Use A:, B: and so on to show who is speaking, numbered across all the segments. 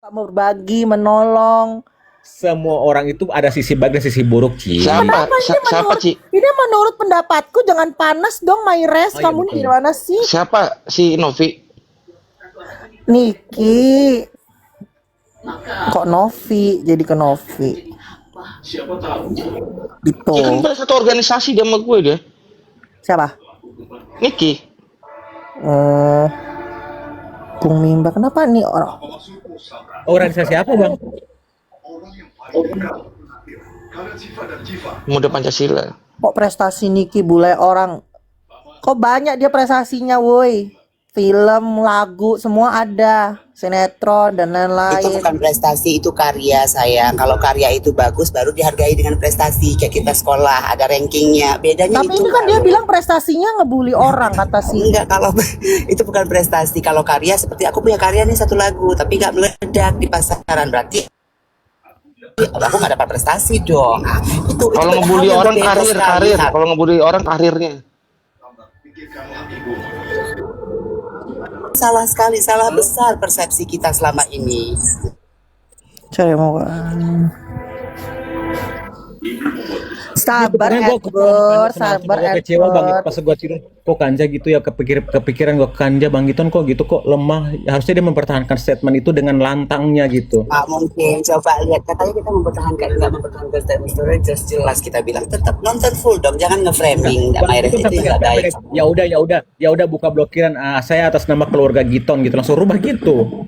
A: Mau berbagi, menolong.
B: Semua orang itu ada sisi baik dan sisi buruk, Ci.
C: Siapa? Siapa, Ci?
A: Ini menurut pendapatku jangan panas dong, Mayres.
B: Oh, iya,
A: Kamu
B: betul.
A: nih gimana sih?
C: Siapa si Novi?
A: Niki. Kok Novi jadi ke Novi? Gitu.
C: Dia kan pada satu organisasi dia sama gue dia.
A: Siapa?
C: Niki.
A: Bung Mimba. Kenapa nih orang?
B: Organisasi apa, Bang?
C: Muda Pancasila.
A: Kok prestasi Niki bule orang? Kok banyak dia prestasinya, woi? Film, lagu, semua ada. Sinetron dan
D: Itu
A: lain-lain.
D: bukan prestasi, itu karya sayang. Kalau karya itu bagus baru dihargai dengan prestasi. Kayak kita sekolah ada rankingnya. Bedanya
A: Tapi
D: itu
A: ini kan dia
D: kalau-
A: bilang prestasinya ngebully orang, kata si.
D: enggak, kalau itu bukan prestasi. Kalau karya seperti aku punya karya nih satu lagu tapi nggak meledak di pasaran, berarti aku nggak dapat prestasi dong. Itu
C: Kalau
D: hal
C: ngebully
D: yang
C: orang
D: berbeda sekali.
C: karir. Kalau ngebully orang karirnya.
D: Salah sekali, salah besar persepsi kita selama ini.
A: Cari mau sabar Edward, sabar
B: Gua kecewa banget
A: Edward.
B: pas gua tidur. Kok Kanja gitu ya, kepikiran gua Kanja Bang Giton kok gitu, kok lemah. Harusnya dia mempertahankan statement itu dengan lantangnya gitu.
D: Nggak mungkin, coba lihat, katanya kita mempertahankan, nggak mempertahankan statement story, jelas kita bilang tetap nonton full dong, jangan nge-framing.
B: Bang
D: Mayres
B: Giton
D: itu nggak baik.
B: ya udah buka blokiran, saya atas nama keluarga Giton gitu, langsung rubah gitu.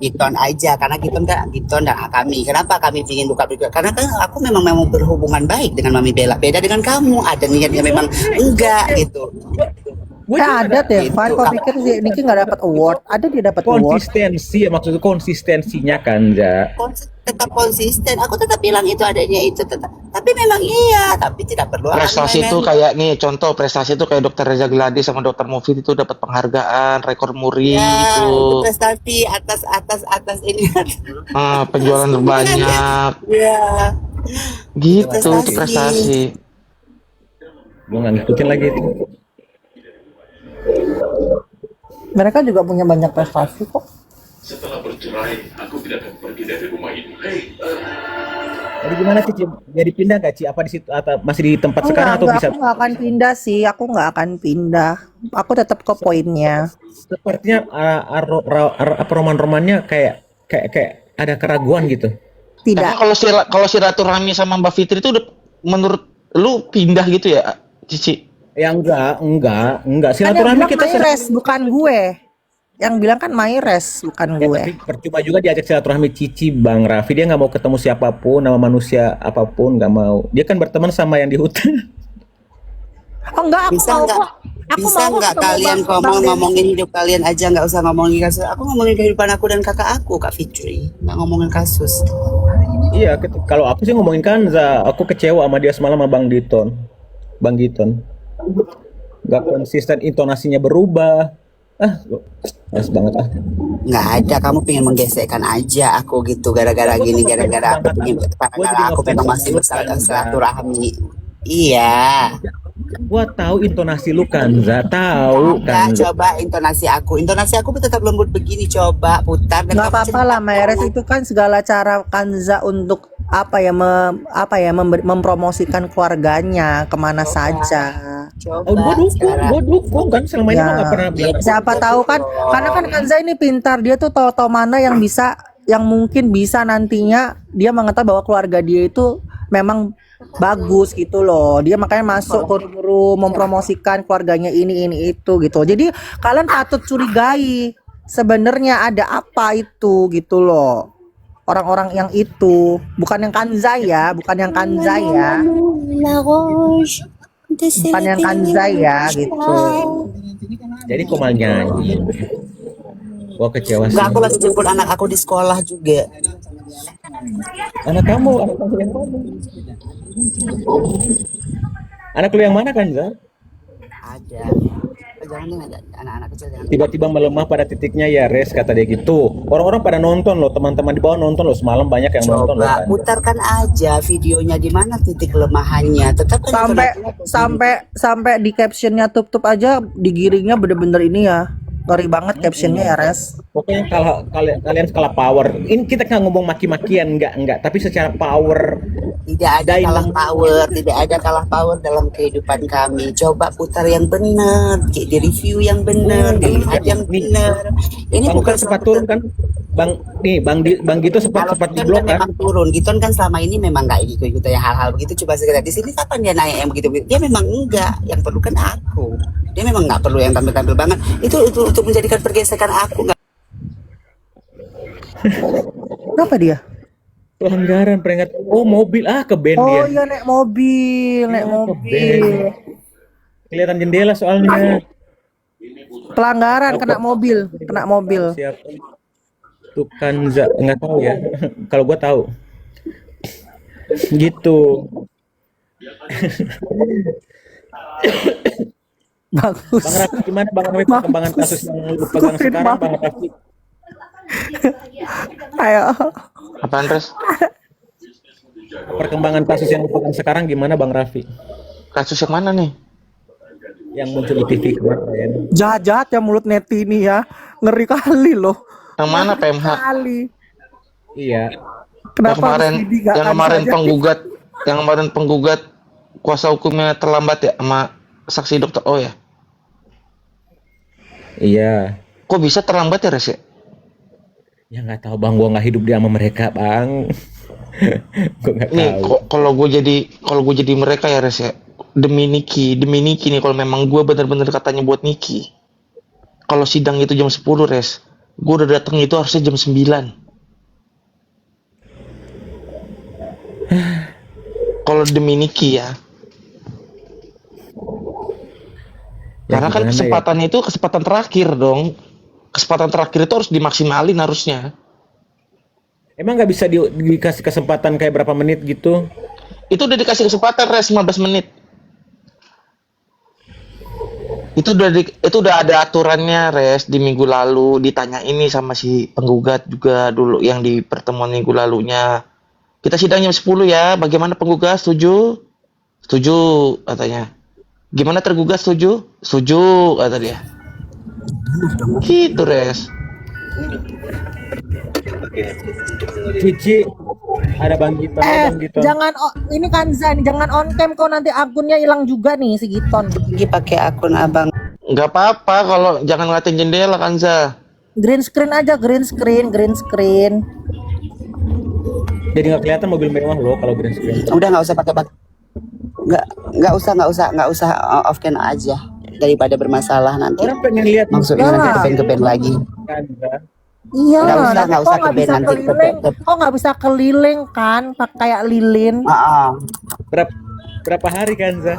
D: Giton aja, karena Giton dan kami. Kenapa kami ingin buka video? Karena kan aku memang berhubungan baik dengan Mami Bella. Beda dengan kamu, ada niatnya memang enggak gitu.
A: Ada deh,
D: Gitu.
A: Van. Kau pikir si Niki nggak dapat award? Ada dia dapat award.
B: Konsistensi ya, maksudnya konsistensinya Kanja.
D: Tetap konsisten. Aku tetap bilang itu adanya itu tetap. Tapi memang iya, tapi tidak perlu.
C: Prestasi itu kayak nih, contoh prestasi itu kayak Dokter Reza Gladys sama Dokter Mufid itu dapat penghargaan, rekor muri
D: ya,
C: itu.
D: itu prestasi atas ini.
C: Penjualan terbanyak.
D: Ya.
C: Gitu itu
D: Prestasi.
C: prestasi.
B: Gue nggak ngikutin lagi itu.
A: Mereka juga punya banyak prestasi kok.
E: Setelah bercerai, aku tidak akan pergi dari rumah ini.
B: Jadi gimana sih, Ci? Jadi pindah nggak, Ci? Apa di situ atau masih di tempat sekarang atau bisa?
A: Aku nggak akan pindah sih. Aku nggak akan pindah. Aku tetap ke poinnya.
B: Sepertinya apa roman-romannya kayak ada keraguan gitu.
A: Tidak.
C: Tapi kalau silaturahmi sama Mbak Fitri itu udah menurut lu pindah gitu ya, Cici?
B: Ya enggak.
A: Kan yang
B: Silaturahmi
A: bilang
B: kita
A: Mayres, bukan gue. Yang bilang kan Mayres, bukan
B: Ya,
A: gue.
B: tapi percuma juga diajak silaturahmi Cici, Bang Raffi. Dia nggak mau ketemu siapapun, nama manusia apapun nggak mau. Dia kan berteman sama yang di hutan.
A: Oh enggak, aku
D: Bisa
A: mau
D: nggak?
A: kok. Aku
D: Bisa
A: mau kok
D: nggak
A: ketemu
D: kalian
A: Bang Denny.
D: ngomongin hidup kalian aja, nggak usah ngomongin kasus. Aku ngomongin kehidupan aku dan kakak aku, Kak Fitri, nggak ngomongin kasus.
B: Iya, kalau aku sih ngomongin Kanza, aku kecewa sama dia semalam sama Bang Giton. Nggak konsisten, intonasinya berubah. Males banget ah.
D: Nggak ada, kamu pengen menggesekkan aja aku gitu, gara-gara
B: Aku
D: gini,
B: tuh
D: gara-gara
B: ngefans
D: aku
B: banget,
D: pengen,
B: Gua jadi
D: gara-gara aku
B: ngefans
D: memang masih
B: banget, Kanza.
D: bersilaturahmi. Iya.
B: Gua tahu intonasi lu Kanza, tahu
D: Nggak,
B: Kanza.
D: coba intonasi aku tetap lembut begini, coba putar dan
A: Nggak
D: kamu
A: apa-apa lah, Mayres, itu kan segala cara Kanza untuk mempromosikan keluarganya kemana saja.
B: Oh, gua dukung kan selama ini
A: Ya.
B: gua nggak pernah bilang.
A: Siapa tahu kan, karena kan Kanza ini pintar, dia tuh tahu mana yang mungkin bisa nantinya dia mengetahui bahwa keluarga dia itu memang bagus gitu loh. Dia makanya masuk buru-buru mempromosikan keluarganya ini itu gitu. Jadi kalian patut curigai sebenarnya ada apa itu gitu loh. Orang-orang yang itu, bukan yang Kanza ya, bukan yang Kanza ya. Bukan yang Kanza ya gitu.
B: Jadi kok malah nyanyi. Gua kecewa sih.
D: Nggak, aku lagi jemput anak aku di sekolah juga.
B: Anak kamu yang mana? Anak lu yang mana Kanza?
D: Ada. Jangan nih, ada anak-anak kecil jangan.
B: Tiba-tiba melemah pada titiknya ya Res, kata dia gitu. Orang-orang pada nonton loh, teman-teman di bawah nonton loh, semalam banyak yang nonton loh.
D: Coba
B: Kanza.
D: putarkan aja videonya di mana titik kelemahannya. Tetap kan
A: Sampai di captionnya tup aja digiringnya bener-bener ini ya. Ngeri banget captionnya ya, Res.
B: Pokoknya kalau kalian skala power, ini kita nggak ngomong maki-makian, enggak, tapi secara power
D: Tidak ada kalah power, tidak ada kalah power dalam kehidupan kami. Coba putar yang benar, di review yang benar, dilihat yang benar. Ini
B: Bang
D: bukan
B: kan sempat turun kan, Bang Gito sempat
D: kalau
B: di
D: Giton
B: blok
D: kan
B: kan.
D: memang turun. Giton kan selama ini memang nggak ikut ya hal-hal begitu. Coba segera di sini kapan dia naik yang begitu? Dia memang enggak. Yang perlu kan aku. Dia memang nggak perlu yang tampil-tampil banget. Itu untuk menjadikan pergesekan aku.
A: Kenapa dia?
B: Pelanggaran peringatan. Oh mobil ke band
A: Oh
B: dia.
A: iya naik mobil, naik mobil.
B: Kelihatan jendela soalnya.
A: Pelanggaran kena mobil, kena mobil.
B: Siapa? Tuh Kanza nggak tahu ya. Kalau gua tahu. Gitu.
A: Bagus.
B: Bang Raffi gimana Bang Raffi perkembangan kasus yang lu pegang sekarang Bang Raffi?
A: Ayo.
C: Apaan, Res?
B: Perkembangan kasus yang lu pegang sekarang gimana Bang Raffi?
C: Kasus yang mana nih?
B: Yang muncul di TV kemarin.
A: Jahat-jahat ya mulut neti ini ya. Ngeri kali loh.
C: Yang mana PMH?
A: Kali.
B: Iya.
C: Yang
A: Kenapa
C: kemarin,
A: harus didigakan
C: yang kemarin
A: saja?
C: penggugat kuasa hukumnya terlambat ya sama saksi dokter O ya?
B: Iya.
C: Kok bisa terlambat ya, Res ya?
B: Ya nggak tahu Bang, gua nggak hidup di sama mereka Bang. Gua nggak
C: Nih,
B: tahu.
C: kalau gue jadi mereka ya, Res ya. Demi Niki nih, kalau memang gue bener-bener katanya buat Niki. Kalau sidang itu jam 10, Res. Gue udah datang itu harusnya jam 9. Kalau demi Niki ya.
B: Ya,
C: Karena kan
B: gimana ya?
C: kesempatan itu kesempatan terakhir dong. Kesempatan terakhir itu harus dimaksimalin harusnya.
B: Emang nggak bisa dikasih kesempatan kayak berapa menit gitu?
C: Itu udah dikasih kesempatan, Res, 15 menit. Itu udah ada aturannya, Res, di minggu lalu ditanya ini sama si penggugat juga dulu yang di pertemuan minggu lalunya. Kita sidang jam 10 ya. Bagaimana penggugat, setuju? Setuju katanya. Gimana tergugat, setuju? Setuju kata dia. Gitu, Res.
B: Cici, ada Bang Gito, Bang Gito.
A: Jangan ini Kanza nih, jangan on cam kau nanti akunnya hilang juga nih si Giton.
D: Pergi pakai akun abang.
C: Nggak apa-apa kalau jangan ngeliatin jendela, Kanza.
A: Green screen aja, green screen.
B: Jadi nggak kelihatan mobil mewah loh kalau green screen.
D: Udah nggak usah pakai nggak usah off cam aja daripada bermasalah nanti.
B: Orang pengen lihat
D: Maksudnya
A: Enggak.
D: nanti ke band lagi.
B: Kanza.
A: Iya,
D: Nggak usah,
A: nanti
D: nggak
A: kok
D: usah
A: nggak
D: ke
A: bisa
D: band nanti, ke
A: keliling.
D: band.
A: Kok nggak bisa keliling kan, kayak lilin.
B: Berapa hari Kanza?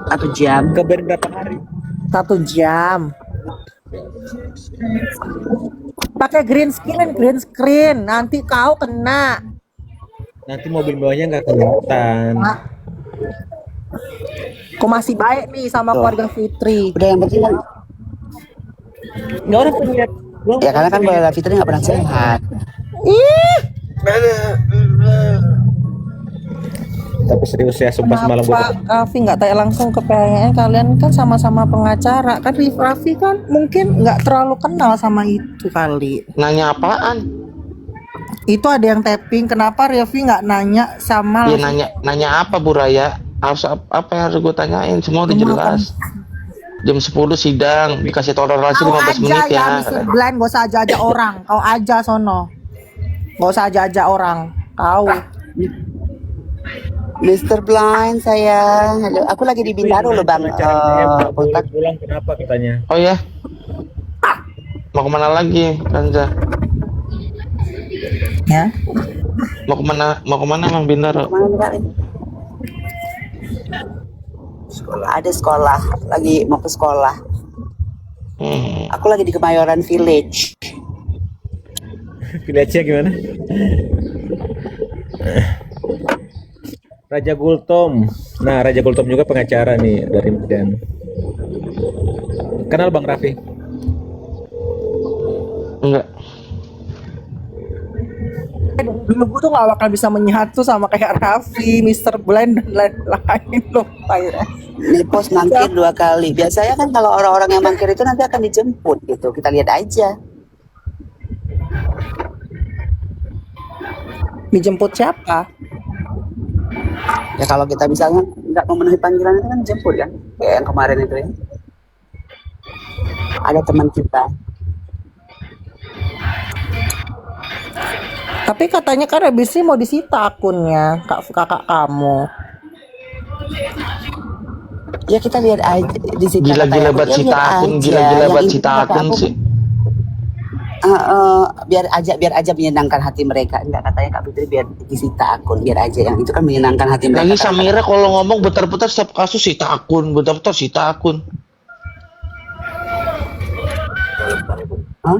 D: 1 jam.
B: Ke band berapa hari?
A: 1 jam. Pakai green screen. Nanti kau kena.
B: Nanti mobil mewahnya nggak kelihatan.
A: Nah, kau masih baik nih sama keluarga Fitri.
D: Udah yang penting kan,
B: Nggak orang pengen lihat.
D: ya karena kan Bola Fitri nggak pernah sehat.
A: Ih,
B: Tapi serius ya, sumpah semalam
A: kenapa Raffi nggak tanya langsung ke PHN? Kalian kan sama-sama pengacara kan. Raffi kan mungkin nggak terlalu kenal sama itu kali.
C: Nanya apaan?
A: Itu ada yang tapping. Kenapa Raffi nggak nanya sama
C: Ya
A: langsung?
C: nanya apa, Bu Raya? Harus apa yang harus gue tanyain? Semua udah
A: Cuma
C: jelas. Jam 10 sidang, dikasih toleransi
A: Kau
C: 15
A: aja
C: menit
A: ya,
C: ya.
A: Mr. Blind, gak usah aja orang. Kau aja sono. Gak usah aja orang. Kau.
D: Mr. Blind sayang. Halo, aku lagi di Bintaro loh bang. Kontak.
B: pulang kenapa katanya?
C: Oh ya? Mau kemana lagi, Kanza?
A: Ya.
C: Mau kemana Mang Bintaro?
D: Mana kali? Ada sekolah. Lagi mau ke sekolah. Aku lagi di Kemayoran Village.
B: Village-nya gimana? Raja Gultom. Nah, Raja Gultom juga pengacara nih dari Medan. Kenal Bang Raffi?
C: Enggak.
A: Dulu gue tuh gak bakal bisa menyatu sama kayak Raffi, Mr. Blend dan lain-lain loh akhirnya.
D: Di pos mangkir 2 kali. Biasanya kan kalau orang-orang yang mangkir itu nanti akan dijemput gitu. Kita lihat aja.
A: Dijemput siapa?
D: Ya kalau kita misalnya nggak memenuhi panggilan itu kan jemput kan. Kayak yang kemarin itu ya. Ada teman kita.
A: Tapi katanya kan habis ini mau disita akunnya kakak kamu.
D: Ya kita lihat aja di situ.
C: Gila-gila buat Cita akun, gila-gila buat Cita akun sih.
D: Biar aja menyenangkan hati mereka. Enggak, katanya Kak Fitri biar disita akun, biar aja yang itu kan menyenangkan hati mereka.
C: Lagi Samira kalau ngomong bentar-bentar setiap kasus Cita akun, bentar-bentar Cita akun.
D: Hah?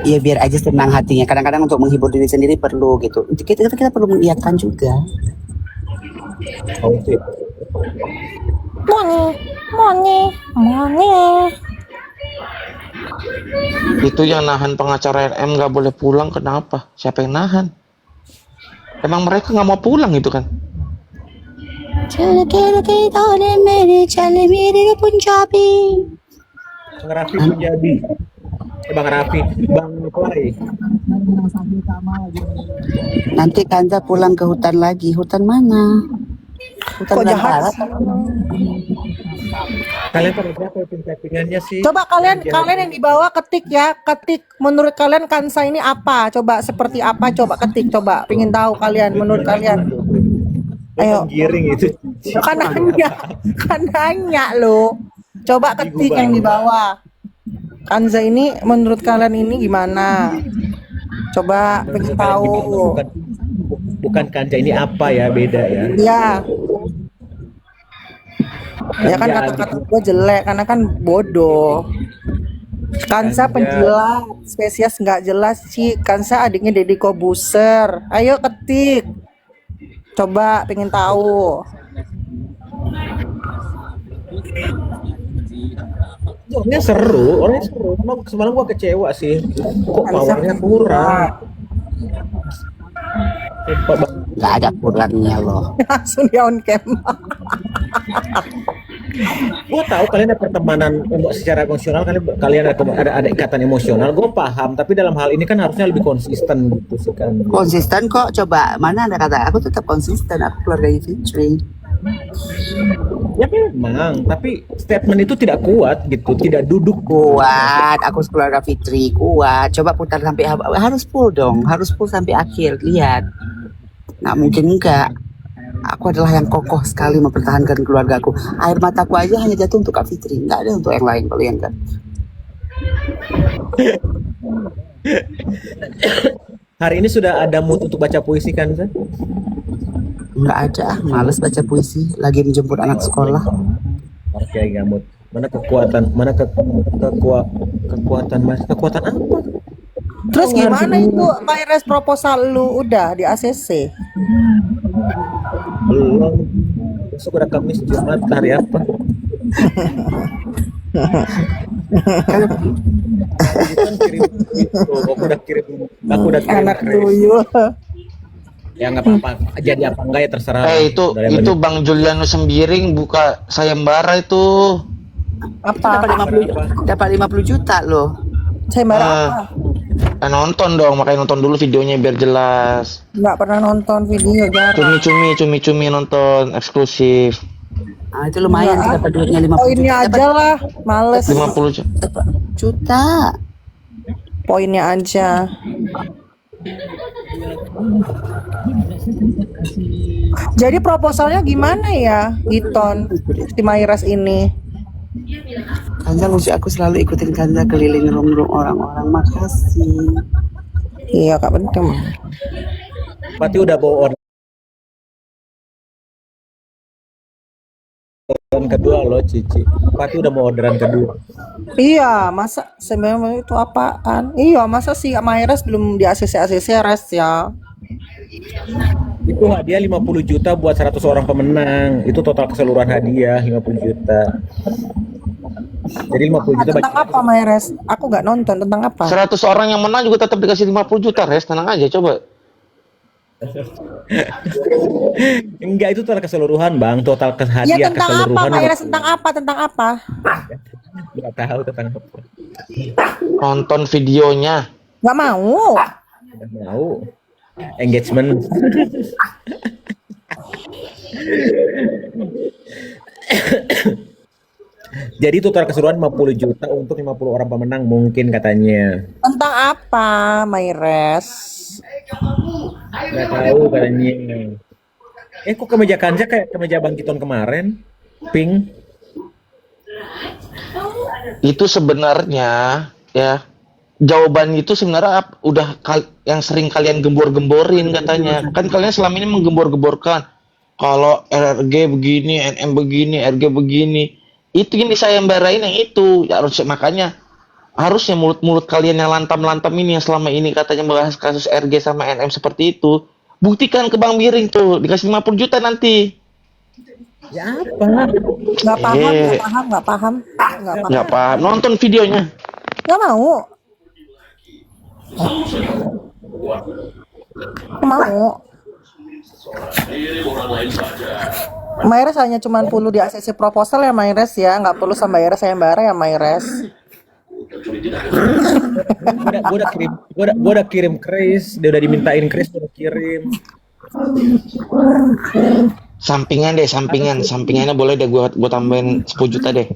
D: Iya biar aja senang hatinya. Kadang-kadang untuk menghibur diri sendiri perlu gitu. Kita perlu mengiyakan juga.
B: Oh, itu ya.
A: Money.
C: Itu yang nahan pengacara RM nggak boleh pulang, kenapa? Siapa yang nahan? Emang mereka nggak mau pulang itu kan?
B: Bang Raffi Punjabi. Bang Raffi, Bang Klay.
D: Nanti Kanza pulang ke hutan lagi. Hutan mana? Hutan
A: Kok jahat?
D: Barat.
B: Kalian pada berapa tapping-tappingannya sih?
A: Coba kalian yang dibawa ketik ya, ketik menurut kalian Kansa ini apa? Coba seperti apa? Coba ketik, coba. Pengen tahu kalian menurut kalian. Ayo.
B: Giring itu.
A: Kan nanya lo. Coba ketik yang dibawa. Kanza ini menurut kalian ini gimana? Coba pengen tahu.
B: Bukan Kanja ini apa ya, beda ya.
A: Ya. Ya kan kata-kata gue jelek karena kan bodoh. Kansa penjilat, spesies nggak jelas sih. Kansa adiknya Deddy Kobuser. Ayo ketik. Coba pengen tahu.
B: Orangnya seru. Semalam gua kecewa sih. Kok powernya kurang.
D: Nggak ada kurangnya loh.
A: Langsung di on cam.
B: Gue tahu kalian ada pertemanan secara emosional, kalian ada ikatan emosional, gue paham, tapi dalam hal ini kan harusnya lebih konsisten gitu sih kan.
D: Konsisten kok, coba mana ada kata aku tetap konsisten, aku keluarga Fitri.
B: Ya memang, tapi statement itu tidak kuat gitu, tidak duduk.
D: Kuat, aku keluarga Fitri kuat. Coba putar sampai harus full dong, harus full sampai akhir. Lihat, nggak mungkin enggak. Aku adalah yang kokoh sekali mempertahankan keluargaku. Air mataku aja hanya jatuh untuk Kak Fitri, nggak ada untuk yang lain kalau yang enggak.
B: Hari ini sudah ada mood untuk baca puisi kan, Zan?
D: Nggak ada, males baca puisi. Lagi menjemput anak sekolah.
B: Oke, gamut. Mana kekuatan mas? Kekuatan apa?
A: Terus gimana itu virus proposal lu udah di ACC?
B: Belum. Besok udah Kamis, Jumat, hari apa? Aku udah kirim
A: Anak tuyul.
B: Ya nggak apa-apa, jadi apa enggak ya terserah.
C: Itu Bang Julianus Sembiring buka sayembara itu.
A: Apa?
D: Dapat 50 juta loh.
A: Sayembara apa?
C: Nonton dong, makanya nonton dulu videonya biar jelas.
A: Nggak pernah nonton video jarang.
C: Cumi nonton eksklusif.
D: Ah, itu lumayan sih dapat duitnya 50
A: Poinnya
D: juta.
A: aja lah, males.
C: 50
D: Juta.
A: Poinnya aja. Jadi proposalnya gimana ya, Giton? Si Mairas ini.
D: Kanza lucu, aku selalu ikutin Kanza keliling room-room orang-orang. Makasih.
A: Iya, Kak penting.
B: Berarti udah bawa orderan kedua loh, Cici. Berarti udah mau orderan kedua.
A: Iya, masa sebenarnya itu apaan? Iya, masa si Mairas belum di ACC rest ya?
B: Itu hadiah 50 juta buat 100 orang pemenang. Itu total keseluruhan hadiah 50 juta. Jadi 50 juta
A: Tentang
B: bagi
A: apa Mayres? Aku nggak nonton tentang apa.
C: 100 orang yang menang juga tetap dikasih 50 juta, Res. Tenang aja, coba.
B: enggak, itu total keseluruhan, Bang. Total
A: Ya
B: hadiah
A: tentang apa
B: keseluruhan.
A: Mayres? Tentang apa? Tentang apa?
B: Enggak tahu tentang apa.
C: Nonton videonya.
A: Nggak mau.
B: Nggak mau. Engagement. Jadi total keseluruhan 50 juta untuk 50 orang pemenang mungkin katanya.
A: Tentang apa Mayres?
B: Nggak tahu katanya. Kok kemeja Kanja kayak kemeja Bang Kiton kemarin? Pink.
C: Itu sebenarnya ya jawaban itu sebenarnya yang sering kalian gembor-gemborin katanya. Kan kalian selama ini menggembor-gemborkan kalau RG begini, NM begini, RG begini. Itu yang disayembarain yang itu. Ya, harusnya mulut-mulut kalian yang lantam-lantam ini yang selama ini katanya membahas kasus RG sama NM seperti itu, buktikan ke Bang Biring tuh, dikasih 50 juta nanti.
B: Ya apa?
A: Nggak paham, nggak paham, nggak paham, nggak paham.
C: Nggak paham, nonton videonya.
A: Nggak mau. Nggak mau. Mayres hanya cuman perlu di ACC proposal ya Mayres ya, nggak perlu sambayar sayembara ya Mayres.
B: Gua udah kirim Chris, dia udah dimintain Chris, udah kirim.
C: Sampingannya boleh deh gua tambahin 10 juta deh.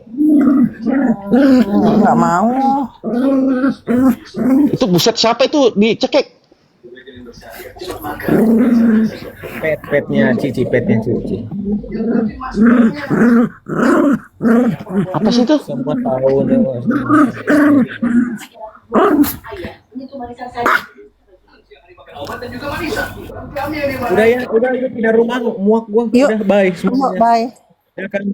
A: Nggak mau.
C: Itu buset siapa itu dicekek?
B: Petnya Cici.
C: Apa sih itu?
B: Semua tahu nih. Udah ya, pindah rumah, muak gua.
A: Yuk.
B: Udah, bye semuanya.
A: Bye.
B: Ya kan,